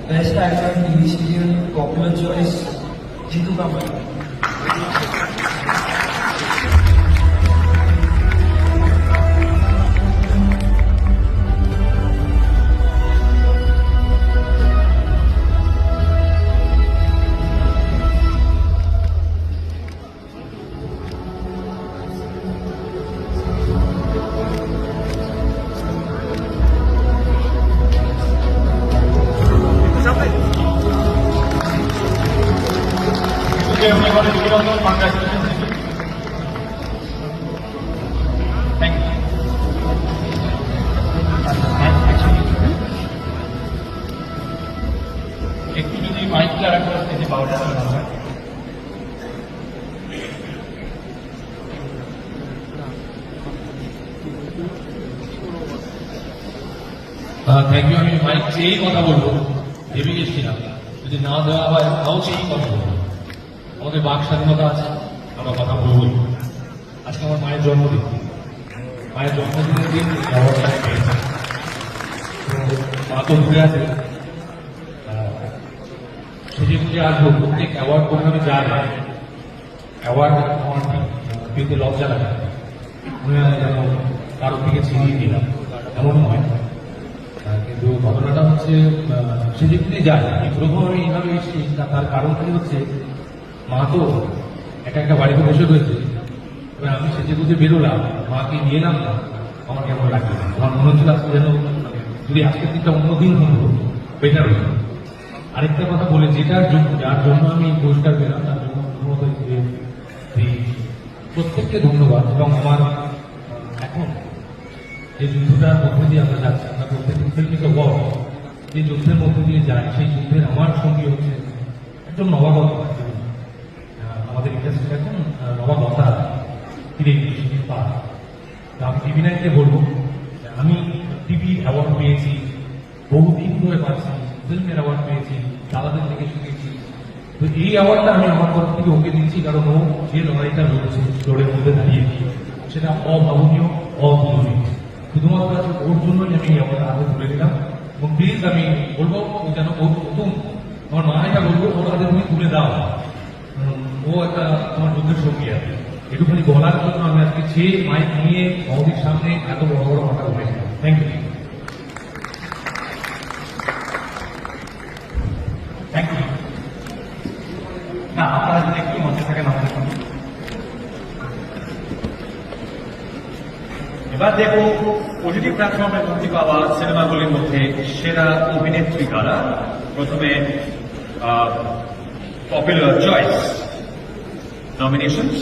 Best actor TV serial popular choice Jeetu Kamat. একটু যদি মাইকটা রাখা থেকে বারোটা ভালো হয়। Thank you. আমি মাইক চেয়েই কথা বলবো, ভেবে গেছিলাম যদি না দেওয়া হয় তাও চেয়েই কথা বলবো। আমাদের বাক স্বাধীনতা আছে, আমরা কথা বলবই। আজকে আমার মায়ের জন্মদিন, মায়ের জন্মদিনের দিন অ্যাওয়ার্ডটা পেয়েছে। মা তো ঘুরে আছে, সেজে গুজে আসবো। প্রত্যেক অ্যাওয়ার্ড প্রোগ্রামে যাই, অ্যাওয়ার্ড আমার পেতে লজ্জা লাগে, মনে হয় যেন কারোর থেকে ছিনিয়ে দিলাম, এমন নয়। কিন্তু ঘটনাটা হচ্ছে সেজে গুজে যায়। প্রথম আমি এইভাবে এসেছি, তার কারণটাই হচ্ছে মা তো একা একটা বাড়িতে বসে রয়েছে। এবার আমি সেজে গুজে বেরোলাম, মাকে নিয়ে এলাম না, আমার কেমন লাগবে। আমার মনে হচ্ছিল আজকে যেন যদি আজকের দিনটা অন্যদিন হতো বেটার হতো। আরেকটা কথা বলে, যার জন্য আমি পুরস্কার পেলাম তার জন্য প্রত্যেককে ধন্যবাদ। এবং আমার এখন যে যুদ্ধটার মধ্যে দিয়ে আমরা যাচ্ছি, আমরা প্রত্যেককে ফিল্মিক ওয়ার্ড যে যুদ্ধের মধ্যে দিয়ে যাই, সেই যুদ্ধের আমার সঙ্গী হচ্ছে একজন নবাগত। আমাদের ইন্ডাস্ট্রির এখন নবাগতা ফিরে পা। আমি টিভি নাইনকে বলবো, আমি টিভি অ্যাওয়ার্ড পেয়েছি, বহুদিন ধরে পাচ্ছি, ফিল্মের অ্যাওয়ার্ড পেয়েছি, দাদাদের থেকে শিখেছি। তো এই অ্যাওয়ার্ডটা আমি আমার তরফ থেকে ওকে দিচ্ছি, কারণ ও যে লড়াইটা লড়েছে, লড়ের মধ্যে দাঁড়িয়ে সেটা অভাবনীয়, অতুলনীয়। শুধুমাত্র আছে ওর জন্যই আমি এই অ্যাওয়ার্ডটা হাতে তুলে দিলাম। এবং প্লিজ আমি বলবো যেন ওর প্রথম আমার মা এটা বলবো, ওর হাতে তুমি তুলে দাও, ও একটা আমার যুদ্ধের সঙ্গী আছে। একটুখানি বলার জন্য আমি আজকে চেয়ে মাইক নিয়ে আমাদের সামনে এত বড় বড় কথা বলেছিলাম। Thank you. Thank you. না, আপনারা যদি একটু মঞ্চে থাকেন আমাদের সঙ্গে। এবার দেখো ওটিটি প্ল্যাটফর্মে মুক্তি পাওয়া সিনেমাগুলির মধ্যে সেরা অভিনেত্রী কারা। প্রথমে পপুলার চয়েস নমিনেশনস।